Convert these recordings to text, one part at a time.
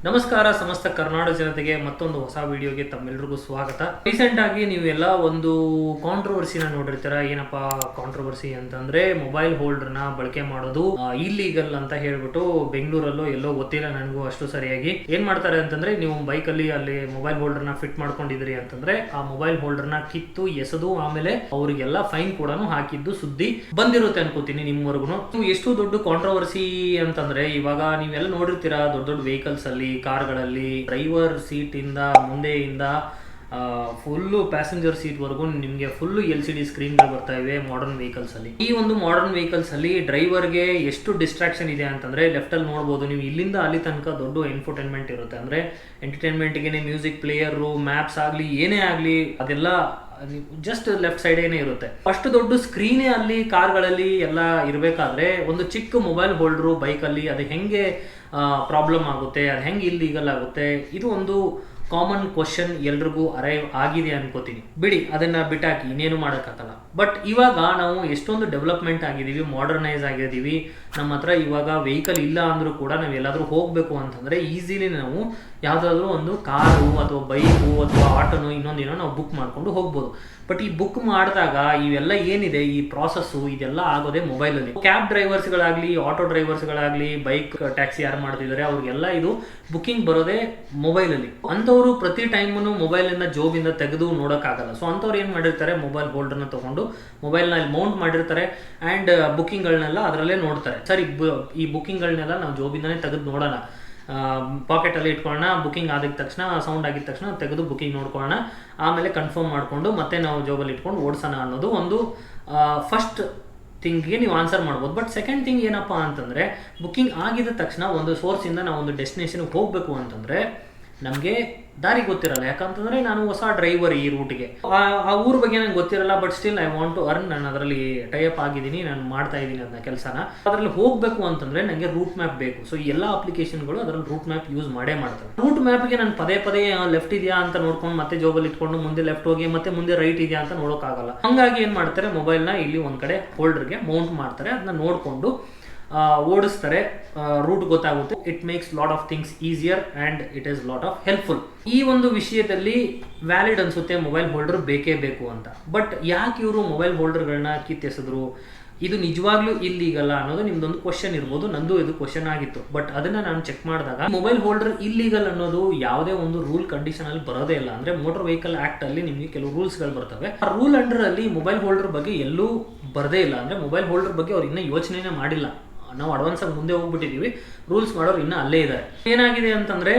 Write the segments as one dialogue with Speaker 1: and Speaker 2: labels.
Speaker 1: ನಮಸ್ಕಾರ ಸಮಸ್ತ ಕರ್ನಾಟಕ ಜನತೆಗೆ ಮತ್ತೊಂದು ಹೊಸ ವಿಡಿಯೋಗೆ ತಮ್ಮೆಲ್ಲರಿಗೂ ಸ್ವಾಗತ. ರೀಸೆಂಟ್ ಆಗಿ ನೀವೆಲ್ಲ ಒಂದು ಕಾಂಟ್ರವರ್ಸಿನ ನೋಡಿರ್ತೀರ. ಏನಪ್ಪಾ ಕಾಂಟ್ರವರ್ಸಿ ಅಂತಂದ್ರೆ ಮೊಬೈಲ್ ಹೋಲ್ಡರ್ನ ಬಳಕೆ ಮಾಡೋದು ಇಲ್ಲೀಗಲ್ ಅಂತ ಹೇಳ್ಬಿಟ್ಟು ಬೆಂಗಳೂರಲ್ಲೋ ಎಲ್ಲೋ ಗೊತ್ತಿಲ್ಲ ನನಗೂ ಅಷ್ಟು ಸರಿಯಾಗಿ. ಏನ್ ಮಾಡ್ತಾರೆ ಅಂತಂದ್ರೆ, ನೀವು ಬೈಕಲ್ಲಿ ಅಲ್ಲಿ ಮೊಬೈಲ್ ಹೋಲ್ಡರ್ನ ಫಿಟ್ ಮಾಡ್ಕೊಂಡಿದ್ರಿ ಅಂತಂದ್ರೆ ಆ ಮೊಬೈಲ್ ಹೋಲ್ಡರ್ನ ಕಿತ್ತು ಎಸೆದು ಆಮೇಲೆ ಅವರಿಗೆಲ್ಲ ಫೈನ್ ಕೂಡ ಹಾಕಿದ್ದು ಸುದ್ದಿ ಬಂದಿರುತ್ತೆ ಅನ್ಕೋತೀನಿ ನಿಮ್ವರೆಗೂ. ಎಷ್ಟು ದೊಡ್ಡ ಕಾಂಟ್ರವರ್ಸಿ ಅಂತಂದ್ರೆ, ಇವಾಗ ನೀವೆಲ್ಲ ನೋಡಿರ್ತೀರಾ ದೊಡ್ಡ ದೊಡ್ಡ ವೆಹಿಕಲ್ಸ್ ಅಲ್ಲಿ, ಕಾರ್ಗಳಲ್ಲಿ ಡ್ರೈವರ್ ಸೀಟ್ ಇಂದ ಮುಂದೆಯಿಂದ ಫುಲ್ಲು ಪ್ಯಾಸೆಂಜರ್ ಸೀಟ್ ವರೆಗೂ ನಿಮಗೆ ಫುಲ್ಲು LCD ಸ್ಕ್ರೀನ್ಗಳು ಬರ್ತಾ ಇವೆ ಮಾಡರ್ನ್ ವೆಹಿಕಲ್ಸ್ ಅಲ್ಲಿ. ಈ ಒಂದು ಮಾಡರ್ನ್ ವೆಹಿಕಲ್ಸ್ ಅಲ್ಲಿ ಡ್ರೈವರ್ಗೆ ಎಷ್ಟು ಡಿಸ್ಟ್ರಾಕ್ಷನ್ ಇದೆ ಅಂತಂದ್ರೆ, ಲೆಫ್ಟ್ ಅಲ್ಲಿ ನೋಡ್ಬೋದು ನೀವು, ಇಲ್ಲಿಂದ ಅಲ್ಲಿ ತನಕ ದೊಡ್ಡ ಎಂಟರ್ಟೈನ್ಮೆಂಟ್ ಇರುತ್ತೆ. ಅಂದ್ರೆ ಎಂಟರ್ಟೈನ್ಮೆಂಟ್ಗೆ ಮ್ಯೂಸಿಕ್ ಪ್ಲೇಯರು, ಮ್ಯಾಪ್ಸ್ ಆಗಲಿ ಏನೇ ಆಗಲಿ ಅದೆಲ್ಲ ಜಸ್ಟ್ ಲೆಫ್ಟ್ ಸೈಡ್ ಏನೇ ಇರುತ್ತೆ. ಅಷ್ಟು ದೊಡ್ಡ ಸ್ಕ್ರೀನೇ ಅಲ್ಲಿ ಕಾರ್ಗಳಲ್ಲಿ ಎಲ್ಲ ಇರಬೇಕಾದ್ರೆ ಒಂದು ಚಿಕ್ಕ ಮೊಬೈಲ್ ಹೋಲ್ಡರು ಬೈಕಲ್ಲಿ ಅದು ಹೆಂಗೆ ಪ್ರಾಬ್ಲಮ್ ಆಗುತ್ತೆ, ಅದು ಹೆಂಗೆ ಇಲ್ಲೀಗಲ್ ಆಗುತ್ತೆ? ಇದು ಒಂದು ಕಾಮನ್ ಕ್ವಶನ್ ಎಲ್ರಿಗೂ ಅರೈವ್ ಆಗಿದೆ ಅನ್ಕೋತೀನಿ. ಬಿಡಿ, ಅದನ್ನ ಬಿಟ್ಟಾಕಿ ಇನ್ನೇನು ಮಾಡೋಕ್ಕಾಗಲ್ಲ. ಬಟ್ ಇವಾಗ ನಾವು ಎಷ್ಟೊಂದು ಡೆವಲಪ್ಮೆಂಟ್ ಆಗಿದ್ದೀವಿ, ಮಾಡರ್ನೈಸ್ ಆಗಿದ್ದೀವಿ. ನಮ್ಮ ಹತ್ರ ಇವಾಗ ವೆಹಿಕಲ್ ಇಲ್ಲ ಅಂದರೂ ಕೂಡ ನಾವು ಎಲ್ಲಾದರೂ ಹೋಗಬೇಕು ಅಂತಂದರೆ ಈಸಿಲಿ ನಾವು ಯಾವುದಾದ್ರೂ ಒಂದು ಕಾರು ಅಥವಾ ಬೈಕು ಅಥವಾ ಆಟೋನೋ ಇನ್ನೊಂದೇನೋ ನಾವು ಬುಕ್ ಮಾಡಿಕೊಂಡು ಹೋಗ್ಬೋದು. ಬಟ್ ಈ ಬುಕ್ ಮಾಡಿದಾಗ ಇವೆಲ್ಲ ಏನಿದೆ, ಈ ಪ್ರಾಸೆಸ್ಸು ಇದೆಲ್ಲ ಆಗೋದೇ ಮೊಬೈಲಲ್ಲಿ. ಕ್ಯಾಬ್ ಡ್ರೈವರ್ಸ್ಗಳಾಗಲಿ, ಆಟೋ ಡ್ರೈವರ್ಸ್ಗಳಾಗಲಿ, ಬೈಕ್ ಟ್ಯಾಕ್ಸಿ ಯಾರು ಮಾಡ್ತಿದ್ದಾರೆ ಅವ್ರಿಗೆಲ್ಲ ಇದು ಬುಕ್ಕಿಂಗ್ ಬರೋದೇ ಮೊಬೈಲಲ್ಲಿ. ಅಂಥವ್ರು ಪ್ರತಿ ಟೈಮು ಮೊಬೈಲಿಂದ ಜೋಬಿಂದ ತೆಗೆದು ನೋಡೋಕ್ಕಾಗಲ್ಲ. ಸೊ ಅಂಥವ್ರು ಏನು ಮಾಡಿರ್ತಾರೆ, ಮೊಬೈಲ್ ಹೋಲ್ಡರ್ನ ತೊಗೊಂಡು ಮೊಬೈಲ್ನ ಇಲ್ಲಿ ಮೌಂಟ್ ಮಾಡಿರ್ತಾರೆ ಆ್ಯಂಡ್ ಬುಕ್ಕಿಂಗ್ಗಳನ್ನೆಲ್ಲ ಅದರಲ್ಲೇ ನೋಡ್ತಾರೆ. ಸರಿ, ಈ ಬುಕ್ಕಿಂಗ್ಗಳನ್ನೆಲ್ಲ ನಾವು ಜೋಬಿಂದನೇ ತೆಗೆದು ನೋಡೋಣ, ಪಾಕೆಟಲ್ಲಿ ಇಟ್ಕೊಳ್ಳೋಣ, ಬುಕ್ಕಿಂಗ್ ಆಗಿದ ತಕ್ಷಣ, ಸೌಂಡ್ ಆಗಿದ ತಕ್ಷಣ ತೆಗೆದು ಬುಕ್ಕಿಂಗ್ ನೋಡ್ಕೊಳ್ಳೋಣ, ಆಮೇಲೆ ಕನ್ಫರ್ಮ್ ಮಾಡಿಕೊಂಡು ಮತ್ತೆ ನಾವು ಜೋಬಲ್ಲಿ ಇಟ್ಕೊಂಡು ಓಡಿಸೋಣ ಅನ್ನೋದು ಒಂದು ಫಸ್ಟ್ ಥಿಂಗ್ಗೆ ನೀವು ಆನ್ಸರ್ ಮಾಡ್ಬೋದು. ಬಟ್ ಸೆಕೆಂಡ್ ಥಿಂಗ್ ಏನಪ್ಪ ಅಂತಂದರೆ, ಬುಕ್ಕಿಂಗ್ ಆಗಿದ ತಕ್ಷಣ ಒಂದು ಸೋರ್ಸಿಂದ ನಾವು ಒಂದು ಡೆಸ್ಟಿನೇಷನ್ಗೆ ಹೋಗಬೇಕು ಅಂತಂದರೆ ನಮಗೆ ದಾರಿ ಗೊತ್ತಿರಲ್ಲ. ಯಾಕಂತಂದರೆ ನಾನು ಹೊಸ ಡ್ರೈವರ್ ಈ ರೂಟ್ಗೆ, ಆ ಊರ ಬಗ್ಗೆ ನಂಗೆ ಗೊತ್ತಿರಲ್ಲ. But still I want to earn, ನಾನು ಅದರಲ್ಲಿ ಟೈಅಪ್ ಆಗಿದ್ದೀನಿ, ನಾನು ಮಾಡ್ತಾ ಇದ್ದೀನಿ ಅದನ್ನ ಕೆಲಸನ. ಅದರಲ್ಲಿ ಹೋಗಬೇಕು ಅಂತಂದರೆ ನನಗೆ ರೂಟ್ ಮ್ಯಾಪ್ ಬೇಕು. ಸೊ ಈ ಎಲ್ಲ ಅಪ್ಲಿಕೇಶನ್ಗಳು ಅದರಲ್ಲಿ ರೂಟ್ ಮ್ಯಾಪ್ ಯೂಸ್ ಮಾಡೇ ಮಾಡ್ತಾರೆ. ರೂಟ್ ಮ್ಯಾಪ್ಗೆ ನಾನು ಪದೇ ಪದೇ ಲೆಫ್ಟ್ ಇದೆಯಾ ಅಂತ ನೋಡ್ಕೊಂಡು ಮತ್ತೆ ಜೋಬಲ್ಲಿ ಇಟ್ಕೊಂಡು ಮುಂದೆ ಲೆಫ್ಟ್ ಹೋಗಿ ಮತ್ತೆ ಮುಂದೆ ರೈಟ್ ಇದೆಯಾ ಅಂತ ನೋಡೋಕ್ಕಾಗಲ್ಲ. ಹಾಗಾಗಿ ಏನು ಮಾಡ್ತಾರೆ, ಮೊಬೈಲ್ನ ಇಲ್ಲಿ ಒಂದು ಕಡೆ ಹೋಲ್ಡರ್ಗೆ ಮೌಂಟ್ ಮಾಡ್ತಾರೆ, ಅದನ್ನ ನೋಡಿಕೊಂಡು ಓಡಿಸ್ತಾರೆ. ರೂಟ್ ಗೊತ್ತಾಗುತ್ತೆ. It makes lot of things easier and it is lot of helpful. ಈ ಒಂದು ವಿಷಯದಲ್ಲಿ ವ್ಯಾಲಿಡ್ ಅನಿಸುತ್ತೆ ಮೊಬೈಲ್ ಹೋಲ್ಡರ್ ಬೇಕೇ ಬೇಕು ಅಂತ. ಬಟ್ ಯಾಕೆ ಇವರು ಮೊಬೈಲ್ ಹೋಲ್ಡರ್ಗಳನ್ನ ಕಿತ್ತೆಸಿದ್ರು, ಇದು ನಿಜವಾಗ್ಲೂ ಇಲ್ಲೀಗಲ್ಲ ಅನ್ನೋದು ನಿಮ್ದೊಂದು ಕ್ವಶನ್ ಇರ್ಬೋದು. ನಂದು ಇದು ಕ್ವಶನ್ ಆಗಿತ್ತು. ಬಟ್ ಅದನ್ನ ನಾನು ಚೆಕ್ ಮಾಡಿದಾಗ ಮೊಬೈಲ್ ಹೋಲ್ಡರ್ ಇಲ್ಲೀಗಲ್ ಅನ್ನೋದು ಯಾವುದೇ ಒಂದು ರೂಲ್ ಕಂಡೀಷನ್ ಅಲ್ಲಿ ಬರೋದೇ ಇಲ್ಲ. ಅಂದ್ರೆ ಮೋಟರ್ ವೆಹಿಕಲ್ ಆಕ್ಟ್ ಅಲ್ಲಿ ನಿಮಗೆ ಕೆಲವು ರೂಲ್ಸ್ಗಳು ಬರ್ತವೆ. ಆ ರೂಲ್ ಅಂಡರ್ ಅಲ್ಲಿ ಮೊಬೈಲ್ ಹೋಲ್ಡರ್ ಬಗ್ಗೆ ಎಲ್ಲೂ ಬರದೇ ಇಲ್ಲ. ಅಂದ್ರೆ ಮೊಬೈಲ್ ಹೋಲ್ಡರ್ ಬಗ್ಗೆ ಅವ್ರು ಇನ್ನೂ ಯೋಚನೆನೇ ಮಾಡಿಲ್ಲ. ನಾವು ಅಡ್ವಾನ್ಸ್ ಆಗಿ ಮುಂದೆ ಹೋಗ್ಬಿಟ್ಟಿದ್ದೀವಿ, ರೂಲ್ಸ್ ಮಾಡೋರು ಇನ್ನೂ ಅಲ್ಲೇ ಇದ್ದಾರೆ. ಏನಾಗಿದೆ ಅಂತಂದರೆ,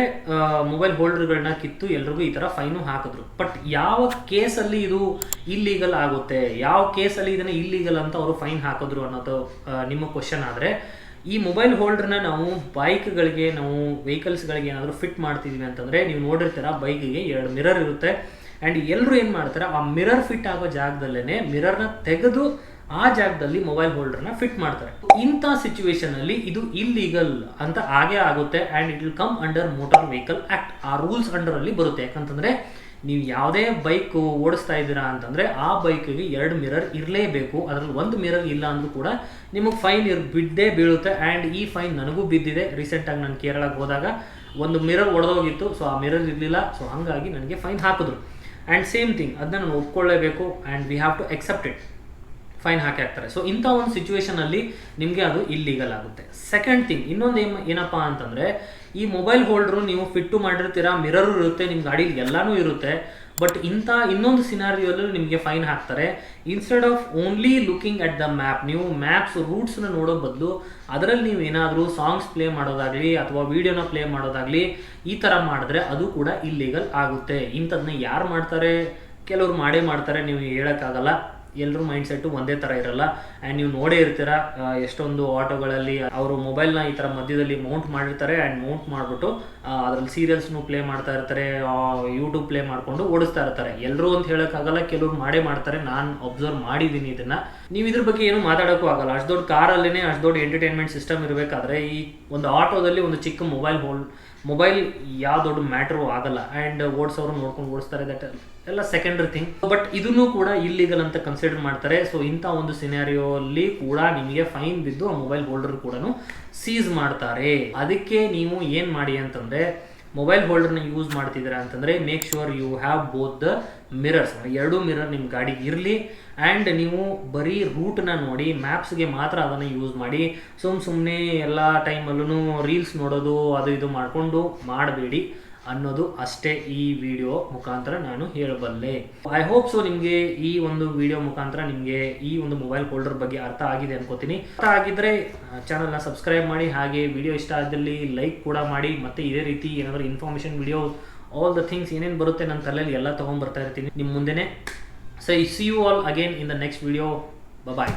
Speaker 1: ಮೊಬೈಲ್ ಹೋಲ್ಡರ್ಗಳನ್ನ ಕಿತ್ತು ಎಲ್ರಿಗೂ ಈ ಥರ ಫೈನು ಹಾಕಿದ್ರು. ಬಟ್ ಯಾವ ಕೇಸಲ್ಲಿ ಇದು ಇಲ್ಲೀಗಲ್ ಆಗುತ್ತೆ, ಯಾವ ಕೇಸಲ್ಲಿ ಇದನ್ನು ಇಲ್ಲೀಗಲ್ ಅಂತ ಅವರು ಫೈನ್ ಹಾಕಿದ್ರು ಅನ್ನೋದು ನಿಮ್ಮ ಕ್ವಶನ್ ಆದರೆ, ಈ ಮೊಬೈಲ್ ಹೋಲ್ಡರ್ನ ನಾವು ಬೈಕ್ಗಳಿಗೆ, ನಾವು ವೆಹಿಕಲ್ಸ್ಗಳಿಗೆ ಏನಾದರೂ ಫಿಟ್ ಮಾಡ್ತಿದ್ದೀವಿ ಅಂತಂದರೆ, ನೀವು ನೋಡಿರ್ತೀರ ಬೈಕಿಗೆ 2 ಮಿರರ್ ಇರುತ್ತೆ. ಆ್ಯಂಡ್ ಎಲ್ಲರೂ ಏನು ಮಾಡ್ತಾರೆ, ಆ ಮಿರರ್ ಫಿಟ್ ಆಗೋ ಜಾಗದಲ್ಲೇ ಮಿರರ್ನ ತೆಗೆದು ಆ ಜಾಗದಲ್ಲಿ ಮೊಬೈಲ್ ಹೋಲ್ಡರ್ನ ಫಿಟ್ ಮಾಡ್ತಾರೆ. ಇಂಥ ಸಿಚುವೇಶನ್ ಅಲ್ಲಿ ಇದು ಇಲ್ಲೀಗಲ್ ಅಂತ ಆಗೇ ಆಗುತ್ತೆ. And it will come under motor vehicle act. ಆ ರೂಲ್ಸ್ ಅಂಡರ್ ಅಲ್ಲಿ ಬರುತ್ತೆ. ಯಾಕಂತಂದ್ರೆ ನೀವು ಯಾವುದೇ ಬೈಕ್ ಓಡಿಸ್ತಾ ಇದ್ದೀರಾ ಅಂತಂದ್ರೆ ಆ ಬೈಕ್ಗೆ 2 ಮಿರರ್ ಇರಲೇಬೇಕು. ಅದರಲ್ಲಿ 1 ಮಿರರ್ ಇಲ್ಲ ಅಂದ್ರೂ ಕೂಡ ನಿಮಗೆ ಫೈನ್ ಬಿದ್ದೇ ಬೀಳುತ್ತೆ. ಆ್ಯಂಡ್ ಈ ಫೈನ್ ನನಗೂ ಬಿದ್ದಿದೆ. ರೀಸೆಂಟಾಗಿ ನಾನು ಕೇರಳಕ್ಕೆ ಹೋದಾಗ ಒಂದು ಮಿರರ್ ಒಡೆದೋಗಿತ್ತು. ಸೊ ಆ ಮಿರರ್ ಇರಲಿಲ್ಲ. ಸೊ ಹಾಗಾಗಿ ನನಗೆ ಫೈನ್ ಹಾಕಿದ್ರು. ಆ್ಯಂಡ್ ಸೇಮ್ ಥಿಂಗ್, ಅದನ್ನ ನಾನು ಒಪ್ಕೊಳ್ಳೇಬೇಕು. And we have to accept it. Fine ಹಾಕಿ ಹಾಕ್ತಾರೆ. ಸೊ ಇಂಥ ಒಂದು ಸಿಚುವೇಶನಲ್ಲಿ ನಿಮಗೆ ಅದು ಇಲ್ಲೀಗಲ್ ಆಗುತ್ತೆ. ಸೆಕೆಂಡ್ ಥಿಂಗ್, ಇನ್ನೊಂದು ಏನಪ್ಪ ಅಂತಂದರೆ, ಈ ಮೊಬೈಲ್ ಹೋಲ್ಡ್ರು ನೀವು ಫಿಟ್ಟು ಮಾಡಿರ್ತೀರಾ, ಮಿರರು ಇರುತ್ತೆ, ನಿಮ್ಮ ಗಾಡೀಲಿ ಎಲ್ಲನೂ ಇರುತ್ತೆ. ಬಟ್ ಇನ್ನೊಂದು ಸಿನಾರಿಯೋಲ್ಲೂ ನಿಮಗೆ ಫೈನ್ ಹಾಕ್ತಾರೆ. Instead of only looking at the map, ನೀವು ಮ್ಯಾಪ್ಸ್ ರೂಟ್ಸ್ನ ನೋಡೋ ಬದಲು ಅದರಲ್ಲಿ ನೀವು ಏನಾದರೂ ಸಾಂಗ್ಸ್ ಪ್ಲೇ ಮಾಡೋದಾಗಲಿ ಅಥವಾ ವೀಡಿಯೋನ ಪ್ಲೇ ಮಾಡೋದಾಗಲಿ ಈ ಥರ ಮಾಡಿದ್ರೆ ಅದು ಕೂಡ ಇಲ್ಲೀಗಲ್ ಆಗುತ್ತೆ. ಇಂಥದನ್ನ ಯಾರು ಮಾಡ್ತಾರೆ, ಕೆಲವರು ಮಾಡೇ ಮಾಡ್ತಾರೆ, ನೀವು ಹೇಳೋಕ್ಕಾಗಲ್ಲ. ಎಲ್ಲರೂ ಮೈಂಡ್ ಸೆಟ್ಟು ಒಂದೇ ಥರ ಇರಲ್ಲ. ಆ್ಯಂಡ್ ನೀವು ನೋಡೇ ಇರ್ತೀರ, ಎಷ್ಟೊಂದು ಆಟೋಗಳಲ್ಲಿ ಅವರು ಮೊಬೈಲ್ನ ಈ ಥರ ಮಧ್ಯದಲ್ಲಿ ಮೌಂಟ್ ಮಾಡಿರ್ತಾರೆ. ಆ್ಯಂಡ್ ಮೌಂಟ್ ಮಾಡಿಬಿಟ್ಟು ಅದರಲ್ಲಿ ಸೀರಿಯಲ್ಸ್ನು ಪ್ಲೇ ಮಾಡ್ತಾ ಇರ್ತಾರೆ, ಯೂಟ್ಯೂಬ್ ಪ್ಲೇ ಮಾಡಿಕೊಂಡು ಓಡಿಸ್ತಾ ಇರ್ತಾರೆ. ಎಲ್ಲರೂ ಅಂತ ಹೇಳೋಕ್ಕಾಗಲ್ಲ, ಕೆಲವರು ಮಾಡೇ ಮಾಡ್ತಾರೆ. ನಾನು ಅಬ್ಸರ್ವ್ ಮಾಡಿದ್ದೀನಿ ಇದನ್ನು. ನೀವು ಇದ್ರ ಬಗ್ಗೆ ಏನು ಮಾತಾಡೋಕ್ಕೂ ಆಗಲ್ಲ. ಅಷ್ಟು ದೊಡ್ಡ ಕಾರಲ್ಲೇ ಅಷ್ಟು ದೊಡ್ಡ ಎಂಟರ್ಟೈನ್ಮೆಂಟ್ ಸಿಸ್ಟಮ್ ಇರಬೇಕಾದ್ರೆ ಈ ಒಂದು ಆಟೋದಲ್ಲಿ ಒಂದು ಚಿಕ್ಕ ಮೊಬೈಲ್ ಯಾವ ದೊಡ್ಡ ಮ್ಯಾಟ್ರು ಆಗಲ್ಲ. ಆ್ಯಂಡ್ ಓಡಿಸೋರು ನೋಡ್ಕೊಂಡು ಓಡಿಸ್ತಾರೆ, ದಟ್ ಎಲ್ಲ ಸೆಕೆಂಡರಿ ಥಿಂಗ್. ಬಟ್ ಇದನ್ನು ಕೂಡ ಇಲ್ಲಿಗಲ್ ಅಂತ ಕನ್ಸಿಡರ್ ಮಾಡ್ತಾರೆ. ಸೊ ಇಂಥ ಒಂದು ಸಿನಾರಿಯೋ ಅಲ್ಲಿ ಕೂಡ ನಿಮಗೆ ಫೈನ್ ಬಿದ್ದು ಆ ಮೊಬೈಲ್ ಹೋಲ್ಡರ್ ಕೂಡ ಸೀಸ್ ಮಾಡ್ತಾರೆ. ಅದಕ್ಕೆ ನೀವು ಏನು ಮಾಡಿ ಅಂತಂದರೆ, ಮೊಬೈಲ್ ಹೋಲ್ಡರ್ನ ಯೂಸ್ ಮಾಡ್ತಿದ್ದೀರಾ ಅಂತಂದರೆ make sure you have both the mirrors, ಎರಡು ಮಿರರ್ ನಿಮ್ಮ ಗಾಡಿಗೆ ಇರಲಿ. ಆ್ಯಂಡ್ ನೀವು ಬರೀ ರೂಟ್ನ ನೋಡಿ, ಮ್ಯಾಪ್ಸ್ಗೆ ಮಾತ್ರ ಅದನ್ನು ಯೂಸ್ ಮಾಡಿ. ಸುಮ್ಮನೆ ಎಲ್ಲ ಟೈಮಲ್ಲೂ ರೀಲ್ಸ್ ನೋಡೋದು ಅದು ಇದು ಮಾಡಿಕೊಂಡು ಮಾಡಬೇಡಿ ಅನ್ನೋದು ಅಷ್ಟೇ ಈ ವಿಡಿಯೋ ಮುಖಾಂತರ ನಾನು ಹೇಳಬಲ್ಲೆ. ಐ ಹೋಪ್ ಸೊ ನಿಮಗೆ ಈ ಒಂದು ವಿಡಿಯೋ ಮುಖಾಂತರ ನಿಮಗೆ ಈ ಒಂದು ಮೊಬೈಲ್ ಹೋಲ್ಡರ್ ಬಗ್ಗೆ ಅರ್ಥ ಆಗಿದೆ ಅನ್ಕೋತೀನಿ. ಅರ್ಥ ಆಗಿದ್ರೆ ಚಾನಲ್ನ ಸಬ್ಸ್ಕ್ರೈಬ್ ಮಾಡಿ, ಹಾಗೆ ವಿಡಿಯೋ ಇಷ್ಟ ಆದಲ್ಲಿ ಲೈಕ್ ಕೂಡ ಮಾಡಿ. ಮತ್ತು ಇದೇ ರೀತಿ ಏನಾದರೂ information video all the things ಏನೇನು ಬರುತ್ತೆ ನನ್ನ ತಲೆಯಲ್ಲಿ ಎಲ್ಲ ತೊಗೊಂಡ್ಬರ್ತಾ ಇರ್ತೀನಿ ನಿಮ್ಮ ಮುಂದೆನೇ. So see you all again in the next video. Bye.